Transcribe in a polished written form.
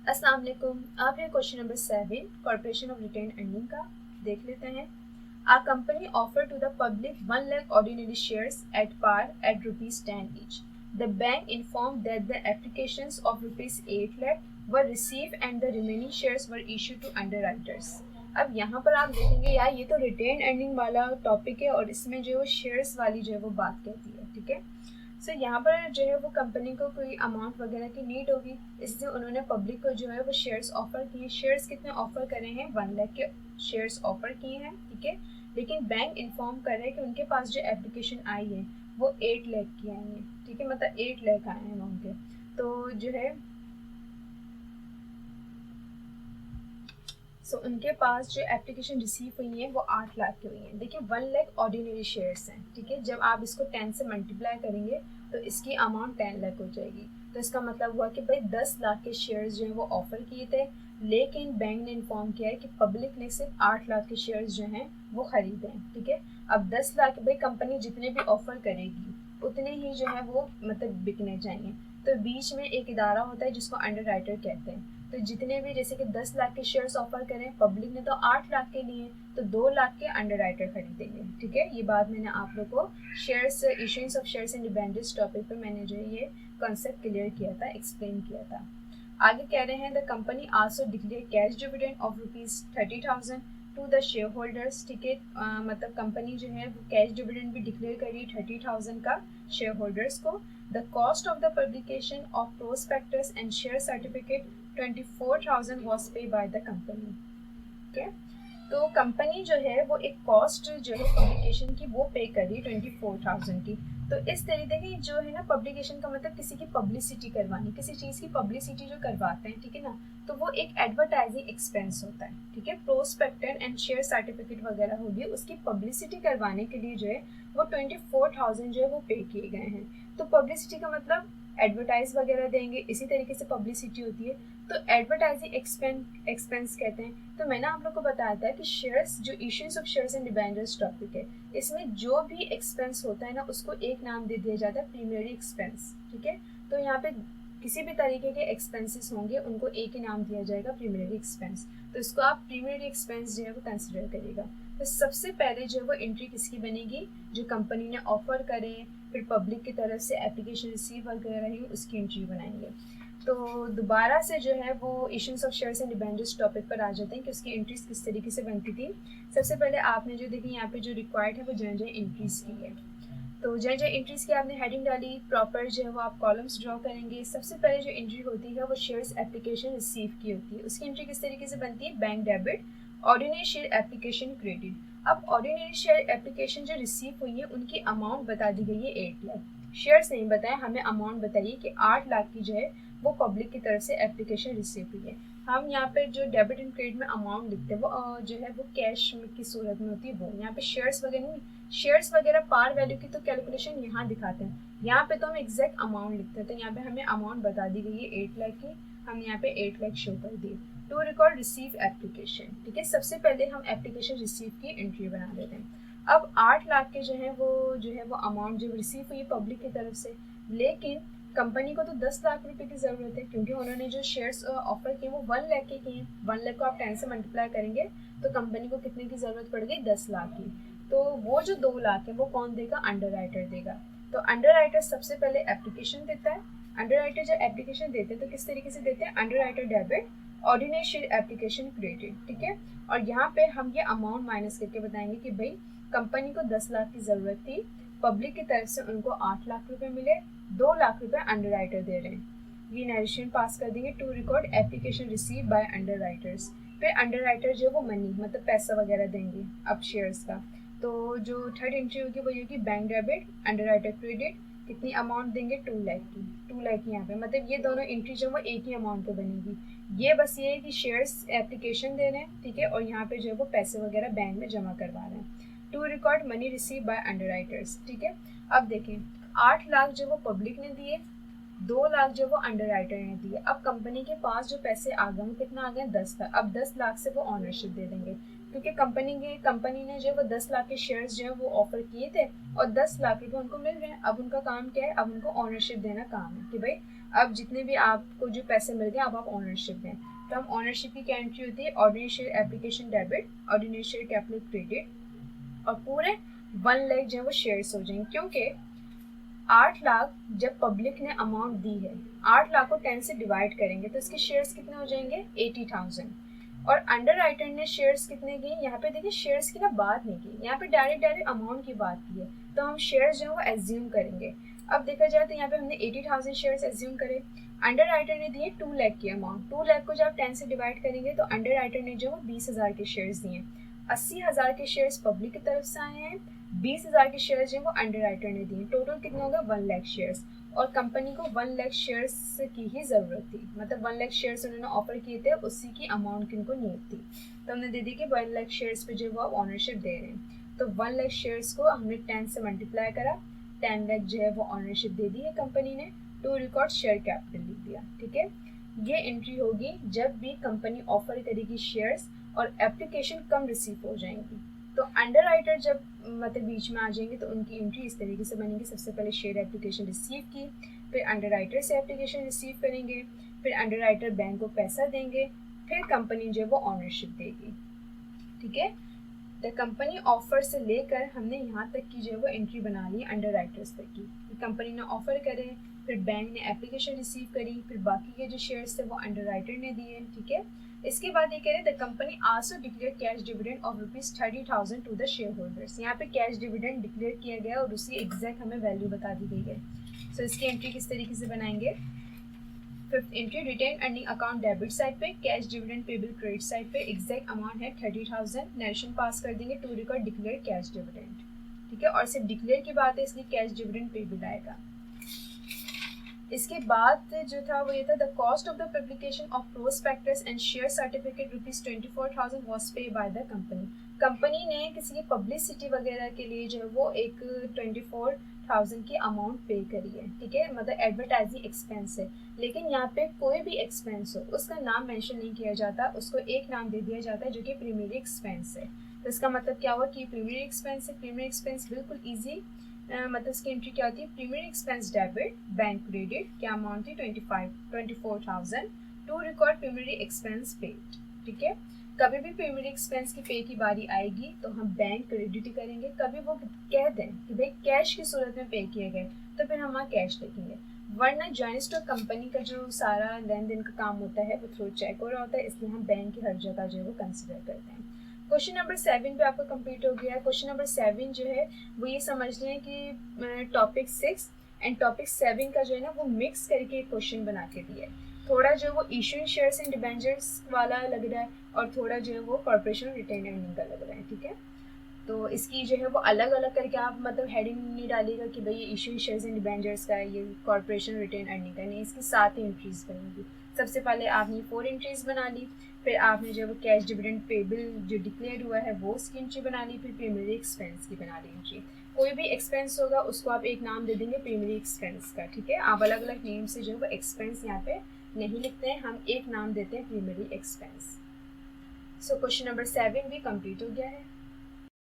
अस्सलाम वालेकुम। आप ये question number 7 corporation of retain earning का देख लेते हैं। A company offered to the public 1 lakh ordinary shares at par at rupees 10 each. The bank informed that the applications of rupees 8 lakh were received and the remaining shares were issued to underwriters. अब यहाँ पर आप देखेंगे यार ये तो retain earning वाला topic है और इसमें जो है वो शेयर्स वाली जो है वो बात कहती है, ठीक है। सो यहाँ पर जो है वो कंपनी को कोई अमाउंट वगैरह की नीड होगी, इसलिए उन्होंने पब्लिक को जो है वो शेयर्स ऑफर किए। शेयर्स कितने ऑफर करे हैं? 1 लाख के शेयर्स ऑफर किए हैं, ठीक है। लेकिन बैंक इन्फॉर्म कर रहे हैं कि उनके पास जो एप्लीकेशन आई है वो 8 लाख की आई है, ठीक है, मतलब 8 लाख आए हैं उनके। तो जो है उनके पास जो एप्लीकेशन रिसीव हुई है वो 8 लाख की हुई है। देखिए 1 लाख ऑर्डिनरी शेयर्स हैं, ठीक है। जब आप इसको 10 से मल्टीप्लाई करेंगे तो इसकी अमाउंट 10 लाख हो जाएगी। तो इसका मतलब हुआ कि भाई 10 लाख के शेयर्स जो हैं वो ऑफर किए थे, लेकिन बैंक ने इन्फॉर्म किया है कि पब्लिक ने सिर्फ 8 लाख के शेयर्स जो हैं वो खरीदे हैं, ठीक है। अब 10 लाख भाई कंपनी जितने भी ऑफर करेगी उतने ही जो है वो मतलब बिकने चाहिए। तो बीच में एक इदारा होता है जिसको अंडरराइटर कहते हैं। तो जितने भी जैसे कि 10 लाख के शेयर्स ऑफर करें, पब्लिक ने तो 8 लाख के लिए, तो 2 लाख के अंडरराइटर खरीदेंगे, ठीक है। ये बात मैंने आप लोग को shares issuance of shares in debentures topic पे मैंने जो ये कॉन्सेप्ट क्लियर किया था, एक्सप्लेन किया था। आगे कह रहे हैं the company also declare cash dividend of ₹30,000 to the shareholders, ठीक है। मतलब कंपनी जो है वो कैश डिविडेंड भी डिक्लेयर करी 30,000 का शेयर होल्डर्स को। The cost of the publication of prospectus and share certificate 24,000 was paid by the company, ठीक है। तो कंपनी जो है वो एक कॉस्ट जो है पब्लिकेशन की वो पे करी 24,000 की। तो इस तरीके की जो है ना पब्लिकेशन का मतलब किसी की पब्लिसिटी करवानी, किसी चीज़ की पब्लिसिटी जो करवाते हैं, ठीक है ना, तो वो एक एडवर्टाइजिंग एक्सपेंस होता है, ठीक है। प्रोस्पेक्टर एंड शेयर सर्टिफिकेट वगैरह होगी, उसकी पब्लिसिटी करवाने के लिए जो है वो 24,000 जो है वो पे किए गए हैं। तो पब्लिसिटी का मतलब एडवर्टाइज वगैरह देंगे, इसी तरीके से पब्लिसिटी होती है, तो एडवर्टाइजिंग एक्सपेंस कहते हैं। तो मैंने आप लोग को बताया था कि शेयर्स जो issues of shares and debentures topic है, इसमें जो भी एक्सपेंस होता है ना उसको एक नाम दे दिया जाता है प्राइमरी एक्सपेंस, ठीक है। तो यहाँ पे किसी भी तरीके के एक्सपेंसेस होंगे उनको एक ही नाम दिया जाएगा प्राइमरी एक्सपेंस। तो इसको आप प्राइमरी एक्सपेंस जो है वो कंसिडर करिएगा। तो सबसे पहले जो है वो एंट्री किसकी बनेगी? जो कंपनी ने ऑफर करे, फिर पब्लिक की तरफ से एप्लीकेशन रिसीव वगैरह है उसकी एंट्री बनाएंगे। तो दोबारा से जो है वो issues of shares and debentures topic पर आ जाते हैं कि उसकी एंट्रीज किस तरीके से बनती थी। सबसे पहले आपने जो देखी यहाँ पे जो रिक्वायर्ड है वो जन एंट्रीज की है। तो जन एंट्रीज की आपने हेडिंग डाली, प्रॉपर जो है वो आप कॉलम्स ड्रॉ करेंगे। सबसे पहले जो एंट्री होती है वो शेयर्स एप्लीकेशन रिसीव की होती है। उसकी एंट्री किस तरीके से बनती है? Bank debit, ordinary share application credit. अब ऑर्डिनरी शेयर एप्लीकेशन जो रिसीव हुई है उनकी अमाउंट बता दी गई है 8 लाख। शेयर्स नहीं बताए, हमें अमाउंट बताइए कि 8 लाख की जो है वो पब्लिक की तरफ से एप्लीकेशन रिसीव हुई है। हम यहाँ पे जो डेबिट एंड क्रेडिट में अमाउंट लिखते हैं वो जो है वो कैश की सूरत में होती है। वो यहाँ पे शेयर्स वगैरह नहीं, शेयर्स वगैरह पार वैल्यू की तो कैलकुलेशन यहाँ दिखाते हैं, यहाँ पे तो हम एग्जैक्ट अमाउंट लिखते हैं। तो यहाँ पे हमें अमाउंट बता दी गई है 8 लाख की, हम यहाँ पे 8 लाख शो कर दिए। टू रिकॉर्ड रिसीव एप्लीकेशन, ठीक है। सबसे पहले हम एप्लीकेशन रिसीव की एंट्री बना देते हैं। अब 8 लाख के जो है वो अमाउंट जो रिसीव हुई पब्लिक की तरफ से, लेकिन कंपनी को तो 10 लाख रुपए की ज़रूरत है क्योंकि उन्होंने जो शेयर्स ऑफर किए वो 1 लाख के किए। 1 लाख को आप 10 से मल्टीप्लाई करेंगे तो कंपनी को कितने की ज़रूरत पड़ गई? 10 लाख की। तो वो जो 2 लाख है वो कौन देगा? अंडरराइटर देगा। तो अंडरराइटर सबसे पहले एप्लीकेशन देता है। अंडरराइटर जब एप्लीकेशन देते हैं तो किस तरीके से देते हैं? Underwriter debit, ordinary share application credit, ठीक है। और यहाँ पे हम ये अमाउंट माइनस करके बताएंगे कि भाई कंपनी को 10 लाख की ज़रूरत थी, पब्लिक की तरफ से उनको 8 लाख रुपए मिले, 2 लाख रुपए अंडरराइटर दे रहे हैं। ये नरेशन पास कर देंगे to record application receive by underwriters. फिर अंडरराइटर जो वो मनी मतलब पैसा वगैरह देंगे अब शेयर्स का। तो जो थर्ड एंट्री होगी वो होगी बैंक डेबिट, अंडरराइटर क्रेडिट। कितनी अमाउंट देंगे? 2 लाख की। 2 लाख की यहाँ पे मतलब ये दोनों एंट्री जो वो एक ही अमाउंट पे बनेगी। ये बस ये है कि शेयर्स एप्लीकेशन दे रहे हैं, ठीक है, और यहाँ पे जो है वो पैसे वगैरह बैंक में जमा करवा रहे हैं। To record money receive by underwriters, ठीक है। अब देखें 8 लाख जो वो पब्लिक ने दिए, 2 लाख जो वो अंडरराइटर ने दिए। अब कंपनी के पास जो पैसे आ गए वो कितना आ गए? 10 लाख। अब 10 लाख से वो ऑनरशिप दे देंगे क्योंकि कंपनी ने जो है वो 10 लाख के शेयर्स जो है वो ऑफर किए थे और 10 लाख रुपए उनको मिल रहे हैं। अब उनका काम क्या है, अब उनको ऑनरशिप देना काम है कि भाई अब जितने भी आपको जो पैसे मिल गए अब आप ऑनरशिप दें। तो हम ऑनरशिप की क्या एंट्री होती है, ordinary share application debit, ordinary share capital credit, और पूरे 1 लाख जो है वो शेयर्स हो जाएंगे। क्योंकि 8 लाख जब पब्लिक ने अमाउंट दी है, 8 लाख को 10 से डिवाइड करेंगे तो इसके शेयर्स कितने हो जाएंगे, 80,000। और अंडर राइटर ने शेयर्स कितने किए, यहाँ पे देखिए शेयर्स की ना बात नहीं की, यहाँ पे डायरेक्ट अमाउंट की बात की है। तो हम शेयर्स जो है वो एज्यूम करेंगे। अब देखा जाए तो यहाँ पे हमने 80,000 शेयर्स एज्यूम करे, अंडर राइटर ने दिए 2 लाख की अमाउंट, 2 लाख को जब 10 से डिवाइड करेंगे तो अंडर राइटर ने जो 20,000 के शेयर्स दिए, 80,000 के शेयर्स पब्लिक की तरफ से आए हैं, 20,000 के शेयर्स जो वो अंडर राइटर ने दिए, टोटल कितना होगा 1 लाख शेयर्स। और कंपनी को 1 लाख शेयर्स की ही ज़रूरत थी, मतलब 1 लाख शेयर्स उन्होंने ऑफर किए थे, उसी की अमाउंट की उनको नीड थी। तो हमने दे दी कि 1 लाख शेयर्स पे जो वो आप ऑनरशिप दे रहे हैं। तो 1 लाख शेयर्स को हमने 10 से मल्टीप्लाई करा, 10 लाख जो है वो ऑनरशिप दे दी है कंपनी ने, टू रिकॉर्ड शेयर कैपिटल लिख दिया। ठीक है, ये एंट्री होगी जब भी कंपनी ऑफर करेगी शेयर्स और एप्लीकेशन कम रिसीव हो जाएंगी। तो अंडर राइटर जब मतलब बीच में आ जाएंगे तो उनकी एंट्री इस तरीके से बनेगी, सबसे पहले शेयर एप्लीकेशन रिसीव की, फिर अंडर राइटर से एप्लीकेशन रिसीव करेंगे, फिर अंडर राइटर बैंक को पैसा देंगे, फिर कंपनी जो है वो ऑनरशिप देगी। ठीक है, द कंपनी ऑफर से लेकर हमने यहाँ तक की जो है वो एंट्री बना ली अंडर राइटर्स तक की। कंपनी ने ऑफर करे, फिर बैंक ने एप्लीकेशन रिसीव करी, फिर बाकी के जो शेयर्स थे वो अंडर राइटर ने दिए। ठीक है, इसके बाद ये कह रहे the company also declare cash dividend of ₹30,000 to the shareholders. यहाँ पे कैश डिविडेंड डिक्लेयर किया गया और उसकी एग्जैक्ट हमें वैल्यू बता दी गई है। सो इसकी एंट्री किस तरीके से बनाएंगे, 5th entry retained earning account debit side पे, cash dividend payable credit side पे, एग्जैक्ट अमाउंट है 30,000, नरेशन पास कर देंगे to record declare cash dividend. ठीक है, और सिर्फ डिक्लेयर की बात है इसलिए कैश डिविडेंड पेबल आएगा। इसके बाद जो था वो ये था the cost of the publication of prospectus and share certificate ₹24,000 was पे बाय द कंपनी। कंपनी ने किसी की पब्लिसिटी वगैरह के लिए जो है वो एक 24,000 की अमाउंट पे करी है। ठीक है, मतलब एडवर्टाइजिंग एक्सपेंस है, लेकिन यहाँ पे कोई भी एक्सपेंस हो उसका नाम मेंशन नहीं किया जाता, उसको एक नाम दे दिया जाता है जो कि प्राइमरी एक्सपेंस है। तो इसका मतलब क्या हुआ कि प्राइमरी एक्सपेंस है। प्राइमरी एक्सपेंस बिल्कुल ईजी, मतलब इसकी एंट्री क्या होती है, primary expense debit bank credit, क्या अमाउंट थी 24,000 to record primary expense paid. ठीक है, कभी भी प्राइमरी एक्सपेंस की पे की बारी आएगी तो हम बैंक क्रेडिट करेंगे। कभी वो कह दें कि भाई कैश की सूरत में पे किए गए तो फिर हम वहाँ कैश लिखेंगे, वरना जॉइंट स्टॉक कंपनी का जो सारा लेन देन का काम होता है वो थ्रू चेक हो रहा होता है, इसलिए हम बैंक की हर जगह जो है वो कंसिडर करते हैं। क्वेश्चन नंबर 7 पे आपका कंप्लीट हो गया है। क्वेश्चन नंबर 7 जो है वो ये समझ लें कि टॉपिक 6 एंड टॉपिक 7 का जो है ना वो मिक्स करके एक क्वेश्चन बना के दिया है। थोड़ा जो वो इशूइंग शेयर्स एंड डिबेंचर्स वाला लग रहा है और थोड़ा जो है वो कॉर्पोरेशन रिटेन अर्निंग का लग रहा है। ठीक है, तो इसकी जो है वो अलग अलग करके आप मतलब हेडिंग नहीं डालिएगा कि भाई ये इशूइंग शेयर्स एंड डिबेंचर्स का है, ये कॉर्पोरेशन रिटेन अर्निंग का नहीं, इसकी 7 एंट्रीज बनेंगी। सबसे पहले आपने 4 एंट्रीज बना ली, फिर आपने जो वो कैश डिविडेंड पेबल जो डिक्लेयर हुआ है वो उसकी एंट्री बना ली, फिर प्राइमरी एक्सपेंस की बना ली एंट्री। कोई भी एक्सपेंस होगा उसको आप एक नाम दे देंगे प्राइमरी एक्सपेंस का। ठीक है, आप अलग अलग नेम से जो है वो एक्सपेंस यहाँ पे नहीं लिखते हैं, हम एक नाम देते हैं primary expense. So question number 7 भी कंप्लीट हो गया है।